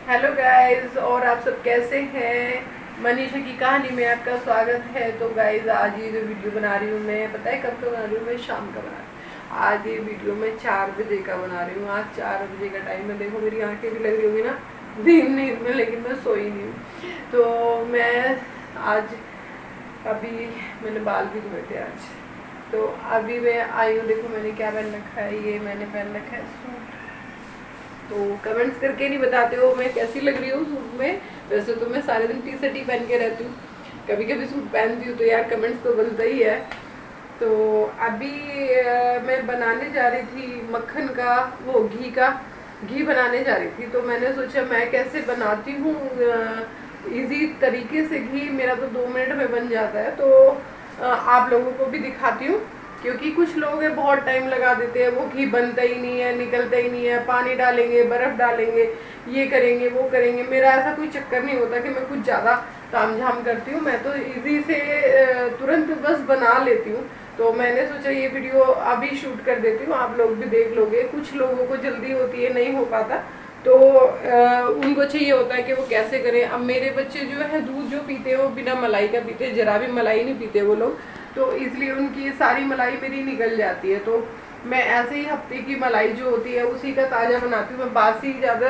Hello guys, और आप सब कैसे हैं। मनीषा की कहानी में आपका स्वागत है। तो गाइस, आज ये जो वीडियो बना रही हूँ मैं, पता है कब का बना रही हूँ मैं? शाम का बना रही हूँ। आज ये वीडियो मैं 4 बजे का बना रही हूँ। आज 4 बजे का टाइम है। देखो मेरी आंखें भी लग रही होंगी ना नींद में, लेकिन मैं सोई नहीं हूँ। तो मैं आज अभी मैंने बाल भी धोए थे आज। तो अभी मैं आई हूँ। देखो मैंने क्या पहन रखा है, ये मैंने पहन रखा है सूट। तो कमेंट्स करके नहीं बताते हो मैं कैसी लग रही हूँ सूट में। वैसे तो मैं सारे दिन टी शर्ट ही पहन के रहती हूँ, कभी कभी सूट पहनती हूँ तो यार कमेंट्स तो बनता ही है। तो अभी मैं बनाने जा रही थी मक्खन का, वो घी बनाने जा रही थी। तो मैंने सोचा मैं कैसे बनाती हूँ इजी तरीके से घी। मेरा तो 2 मिनट में बन जाता है। तो आप लोगों को भी दिखाती हूँ, क्योंकि कुछ लोग है बहुत टाइम लगा देते हैं, वो घी बनता ही नहीं है, निकलता ही नहीं है। पानी डालेंगे, बर्फ़ डालेंगे, ये करेंगे वो करेंगे। मेरा ऐसा कोई चक्कर नहीं होता कि मैं कुछ ज़्यादा तामझाम करती हूँ। मैं तो इजी से तुरंत बस बना लेती हूँ। तो मैंने सोचा ये वीडियो अभी शूट कर देती हूँ, आप लोग भी देख लोगे। कुछ लोगों को जल्दी होती है, नहीं हो पाता, तो उनको चाहिए होता है कि वो कैसे करें। अब मेरे बच्चे जो है दूध जो पीते हैं वो बिना मलाई का पीते हैं, जरा भी मलाई नहीं पीते वो लोग। तो इसलिए उनकी सारी मलाई मेरी निकल जाती है। तो मैं ऐसे ही हफ्ते की मलाई जो होती है उसी का ताज़ा बनाती हूँ। मैं बासी ज़्यादा,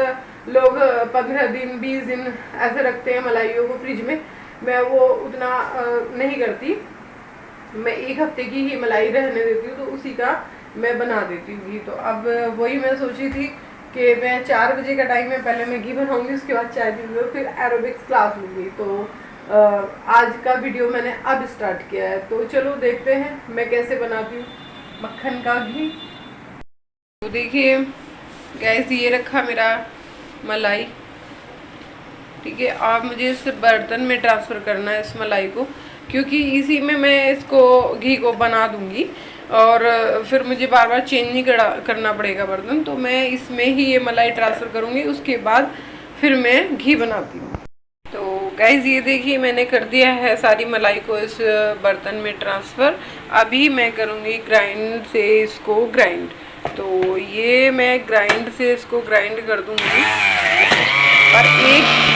लोग 15 दिन 20 दिन ऐसे रखते हैं मलाइयों को फ्रिज में, मैं वो उतना नहीं करती। मैं 1 हफ्ते की ही मलाई रहने देती हूँ, तो उसी का मैं बना देती हूँ घी। तो अब वही मैं सोची थी कि मैं 4 बजे का टाइम है, पहले मैं घी बनाऊंगी, उसके बाद चाय पीऊँगी, फिर एरोबिक्स क्लास लूँगी। तो आज का वीडियो मैंने अब स्टार्ट किया है। तो चलो देखते हैं मैं कैसे बनाती हूँ मक्खन का घी। तो देखिए गैस, ये रखा मेरा मलाई, ठीक है। अब मुझे इस बर्तन में ट्रांसफ़र करना है इस मलाई को, क्योंकि इसी में मैं इसको घी को बना दूंगी और फिर मुझे बार बार चेंज नहीं करना पड़ेगा बर्तन। तो मैं इसमें ही ये मलाई ट्रांसफ़र करूँगी, उसके बाद फिर मैं घी बनाती हूँ। तो गाइज़ ये देखिए मैंने कर दिया है सारी मलाई को इस बर्तन में ट्रांसफ़र। अभी मैं करूँगी ग्राइंड से इसको ग्राइंड। तो ये मैं ग्राइंड से इसको ग्राइंड कर दूँगी। पर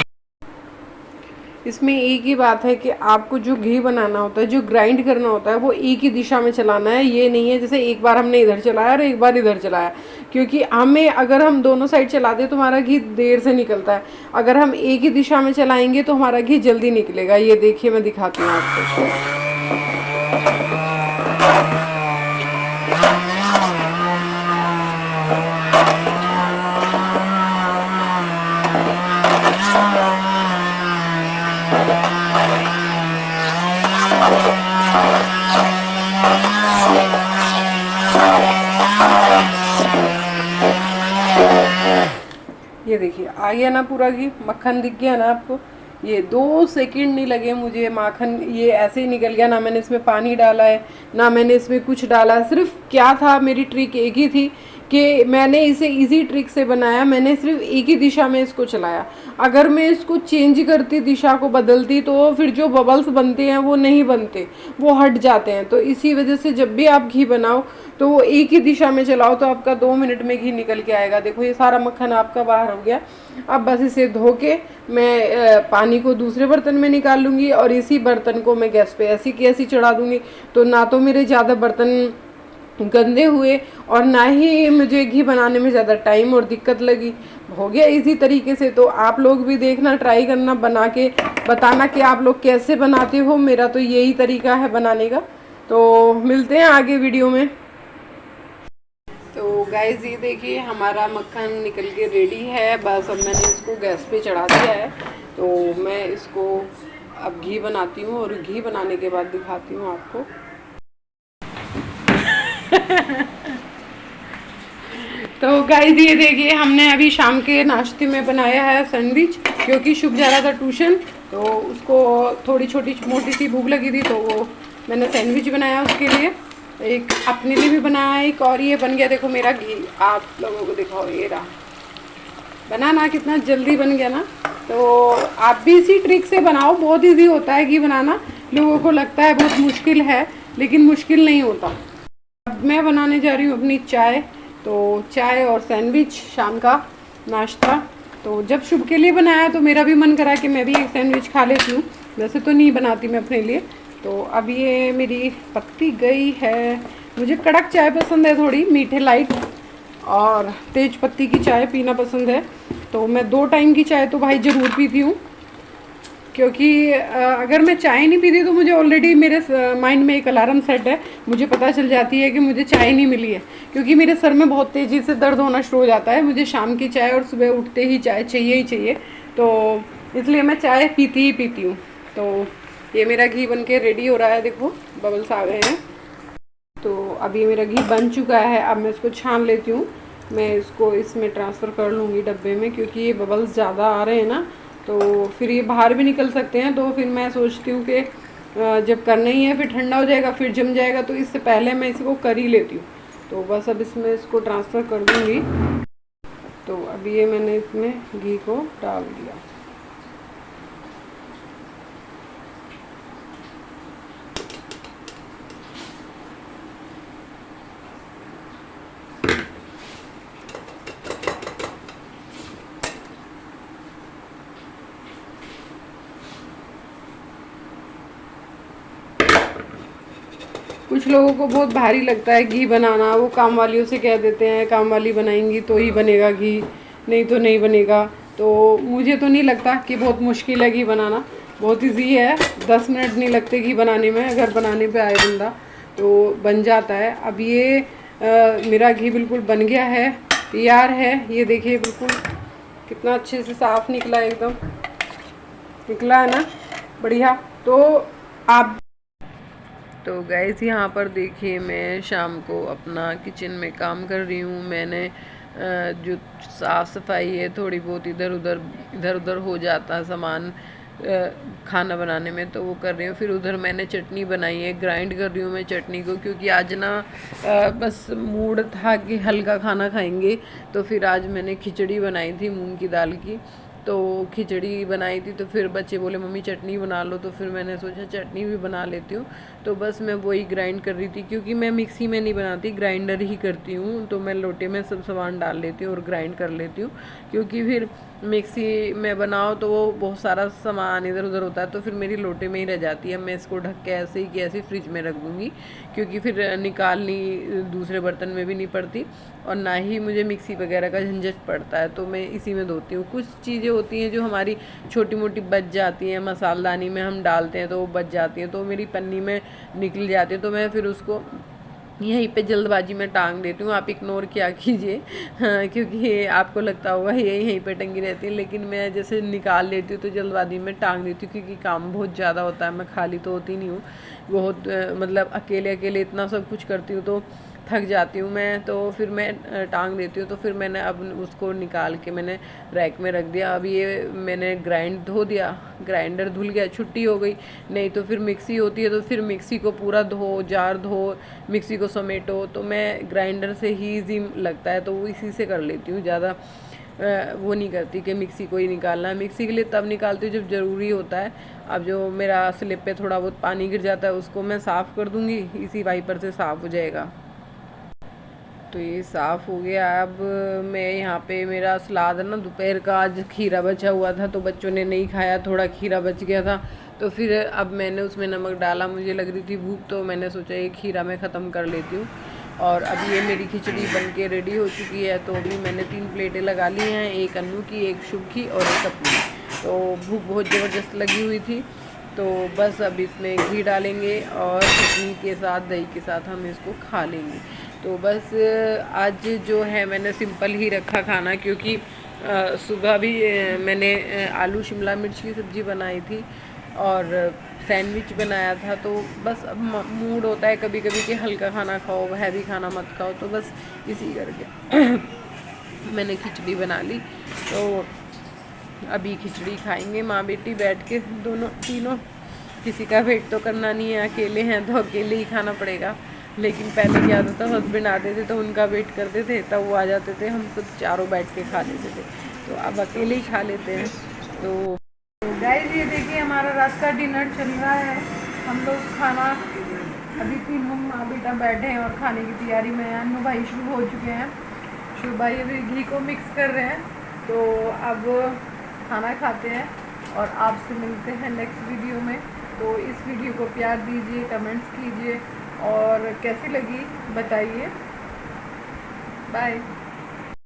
इसमें एक ही बात है कि आपको जो घी बनाना होता है, जो ग्राइंड करना होता है, वो एक ही दिशा में चलाना है। ये नहीं है जैसे एक बार हमने इधर चलाया और एक बार इधर चलाया, क्योंकि हमें अगर हम दोनों साइड चलाते तो हमारा घी देर से निकलता है। अगर हम एक ही दिशा में चलाएंगे तो हमारा घी जल्दी निकलेगा। ये देखिए मैं दिखाती हूँ आपको। ये देखिए आ गया ना पूरा घी, मक्खन दिख गया ना आपको। ये 2 सेकंड नहीं लगे मुझे, माखन ये ऐसे ही निकल गया। ना मैंने इसमें पानी डाला है, ना मैंने इसमें कुछ डाला। सिर्फ क्या था, मेरी ट्रिक एक ही थी कि मैंने इसे इजी ट्रिक से बनाया। मैंने सिर्फ एक ही दिशा में इसको चलाया। अगर मैं इसको चेंज करती, दिशा को बदलती, तो फिर जो बबल्स बनते हैं वो नहीं बनते, वो हट जाते हैं। तो इसी वजह से जब भी आप घी बनाओ तो वो एक ही दिशा में चलाओ, तो आपका 2 मिनट में घी निकल के आएगा। देखो ये सारा मक्खन आपका बाहर हो गया। अब बस इसे धो के मैं पानी को दूसरे बर्तन में निकाल लूँगी और इसी बर्तन को मैं गैस पे ऐसी की ऐसी चढ़ा दूँगी। तो ना तो मेरे ज़्यादा बर्तन गंदे हुए और ना ही मुझे घी बनाने में ज़्यादा टाइम और दिक्कत लगी। हो गया इसी तरीके से। तो आप लोग भी देखना, ट्राई करना, बना के बताना कि आप लोग कैसे बनाते हो। मेरा तो यही तरीका है बनाने का। तो मिलते हैं आगे वीडियो में। तो गाइस ये देखिए हमारा मक्खन निकल के रेडी है। बस अब मैंने इसको गैस पे चढ़ा दिया है। तो मैं इसको अब घी बनाती हूँ और घी बनाने के बाद दिखाती हूँ आपको। तो गाइस ये देखिए हमने अभी शाम के नाश्ते में बनाया है सैंडविच, क्योंकि शुभ जा रहा था ट्यूशन, तो उसको थोड़ी छोटी मोटी सी भूख लगी थी, तो वो मैंने सैंडविच बनाया उसके लिए। एक अपने लिए भी बनाया एक, और ये बन गया। देखो मेरा घी आप लोगों को दिखाओ, ये रहा बनाना, कितना जल्दी बन गया ना। तो आप भी इसी ट्रिक से बनाओ, बहुत इजी होता है घी बनाना। लोगों को लगता है बहुत मुश्किल है, लेकिन मुश्किल नहीं होता। अब मैं बनाने जा रही हूँ अपनी चाय। तो चाय और सैंडविच शाम का नाश्ता। तो जब शुभ के लिए बनाया तो मेरा भी मन करा कि मैं भी एक सैंडविच खा लेती हूँ। वैसे तो नहीं बनाती मैं अपने लिए। तो अब ये मेरी पत्ती गई है। मुझे कड़क चाय पसंद है, थोड़ी मीठे लाइट, और तेज पत्ती की चाय पीना पसंद है। तो मैं 2 टाइम की चाय तो भाई ज़रूर पीती हूँ, क्योंकि अगर मैं चाय नहीं पीती तो मुझे ऑलरेडी मेरे माइंड में एक अलार्म सेट है, मुझे पता चल जाती है कि मुझे चाय नहीं मिली है, क्योंकि मेरे सर में बहुत तेज़ी से दर्द होना शुरू हो जाता है। मुझे शाम की चाय और सुबह उठते ही चाय चाहिए ही चाहिए, तो इसलिए मैं चाय पीती ही पीती हूँ। तो ये मेरा घी बन के रेडी हो रहा है, देखो बबल्स आ गए हैं। तो अब ये मेरा घी बन चुका है। अब मैं इसको छान लेती हूँ। मैं इसको इसमें ट्रांसफ़र कर लूँगी डब्बे में, क्योंकि ये बबल्स ज़्यादा आ रहे हैं ना, तो फिर ये बाहर भी निकल सकते हैं। तो फिर मैं सोचती हूँ कि जब करना ही है फिर ठंडा हो जाएगा, फिर जम जाएगा, तो इससे पहले मैं इसको कर ही लेती हूँ। तो बस अब इसमें इसको ट्रांसफ़र कर दूँगी। तो अभी ये मैंने इसमें घी को डाल दिया। कुछ लोगों को बहुत भारी लगता है घी बनाना, वो काम वालियों से कह देते हैं काम वाली बनाएंगी तो ही बनेगा घी, नहीं तो नहीं बनेगा। तो मुझे तो नहीं लगता कि बहुत मुश्किल है घी बनाना, बहुत इजी है। 10 मिनट नहीं लगते घी बनाने में, अगर बनाने पे आए बंदा तो बन जाता है। अब ये मेरा घी बिल्कुल बन गया है, तैयार है। ये देखिए बिल्कुल कितना अच्छे से साफ़ निकला, एकदम निकला है ना, बढ़िया। तो आप तो गैस यहाँ पर देखिए, मैं शाम को अपना किचन में काम कर रही हूँ। मैंने जो साफ़ सफाई है थोड़ी बहुत इधर उधर हो जाता है सामान खाना बनाने में, तो वो कर रही हूँ। फिर उधर मैंने चटनी बनाई है, ग्राइंड कर रही हूँ मैं चटनी को, क्योंकि आज ना बस मूड था कि हल्का खाना खाएंगे। तो फिर आज मैंने खिचड़ी बनाई थी मूंग की दाल की। तो खिचड़ी बनाई थी, तो फिर बच्चे बोले मम्मी चटनी बना लो, तो फिर मैंने सोचा चटनी भी बना लेती हूँ। तो बस मैं वही ग्राइंड कर रही थी, क्योंकि मैं मिक्सी में नहीं बनाती, ग्राइंडर ही करती हूँ। तो मैं लोटे में सब सामान डाल लेती हूँ और ग्राइंड कर लेती हूँ, क्योंकि फिर मिक्सी में बनाओ तो वो बहुत सारा सामान इधर उधर होता है, तो फिर मेरी लोटे में ही रह जाती है। मैं इसको ढक के ऐसे ही कि ऐसे फ्रिज में रख दूँगी, क्योंकि फिर निकालनी दूसरे बर्तन में भी नहीं पड़ती, और ना ही मुझे मिक्सी वगैरह का झंझट पड़ता है। तो मैं इसी में धोती हूँ। कुछ चीज़ें होती हैं जो हमारी छोटी मोटी बच जाती हैं, मसालदानी में हम डालते हैं तो वो बच जाती हैं, तो मेरी पन्नी में निकल जाती है, तो मैं फिर उसको यहीं पे जल्दबाजी में टांग देती हूँ। आप इग्नोर किया कीजिए, हाँ, क्योंकि आपको लगता होगा ये यहीं पे टंगी रहती है, लेकिन मैं जैसे निकाल लेती हूँ तो जल्दबाजी में टांग देती हूँ, क्योंकि काम बहुत ज़्यादा होता है। मैं खाली तो होती नहीं हूँ, बहुत मतलब अकेले इतना सब कुछ करती हूँ तो थक जाती हूँ मैं, तो फिर मैं टांग देती हूँ। तो फिर मैंने अब उसको निकाल के मैंने रैक में रख दिया। अब ये मैंने ग्राइंड धो दिया, ग्राइंडर धुल गया, छुट्टी हो गई। नहीं तो फिर मिक्सी होती है, तो फिर मिक्सी को पूरा धो, जार धो, मिक्सी को समेटो। तो मैं ग्राइंडर से ही ईजी लगता है, तो वो इसी से कर लेती हूँ। ज़्यादा वो नहीं करती कि मिक्सी को ही निकालना है। मिक्सी के लिए तब निकालती हूँ जब ज़रूरी होता है। अब जो मेरा स्लिप पे थोड़ा बहुत पानी गिर जाता है उसको मैं साफ़ कर दूँगी, इसी वाइपर से साफ़ हो जाएगा। तो ये साफ़ हो गया। अब मैं यहाँ पे मेरा सलाद है ना, दोपहर का आज खीरा बचा हुआ था, तो बच्चों ने नहीं खाया, थोड़ा खीरा बच गया था। तो फिर अब मैंने उसमें नमक डाला, मुझे लग रही थी भूख, तो मैंने सोचा ये खीरा मैं ख़त्म कर लेती हूँ। और अब ये मेरी खिचड़ी बन के रेडी हो चुकी है। तो अभी मैंने 3 प्लेटें लगा ली हैं, एक अन्नू की, एक शुभ की और एक अपनी। तो भूख बहुत ज़बरदस्त लगी हुई थी। तो बस अब इसमें घी डालेंगे और चटनी के साथ, दही के साथ हम इसको खा लेंगे। तो बस आज जो है मैंने सिंपल ही रखा खाना, क्योंकि सुबह भी मैंने आलू शिमला मिर्च की सब्ज़ी बनाई थी और सैंडविच बनाया था। तो बस अब मूड होता है कभी कभी कि हल्का खाना खाओ, हैवी खाना मत खाओ, तो बस इसी करके मैंने खिचड़ी बना ली। तो अभी खिचड़ी खाएंगे माँ बेटी बैठ के, दोनों तीनों। किसी का वेट तो करना नहीं है, अकेले हैं तो अकेले ही खाना पड़ेगा। लेकिन पहले क्या होता था, हस्बैंड आते थे तो उनका वेट करते थे, तब वो आ जाते थे, हम सब चारों बैठ के खा लेते थे। तो अब अकेले ही खा लेते हैं। तो गाइस ये देखिए हमारा रात का डिनर चल रहा है। हम लोग खाना अभी तीनों माँ बेटा बैठे हैं और खाने की तैयारी में हैं। अन्नू भाई शुरू हो चुके हैं। शुभ भाई अभी घी को मिक्स कर रहे हैं। तो अब खाना खाते हैं और आपसे मिलते हैं नेक्स्ट वीडियो में। तो इस वीडियो को प्यार दीजिए, कमेंट्स कीजिए और कैसी लगी बताइए। बाय।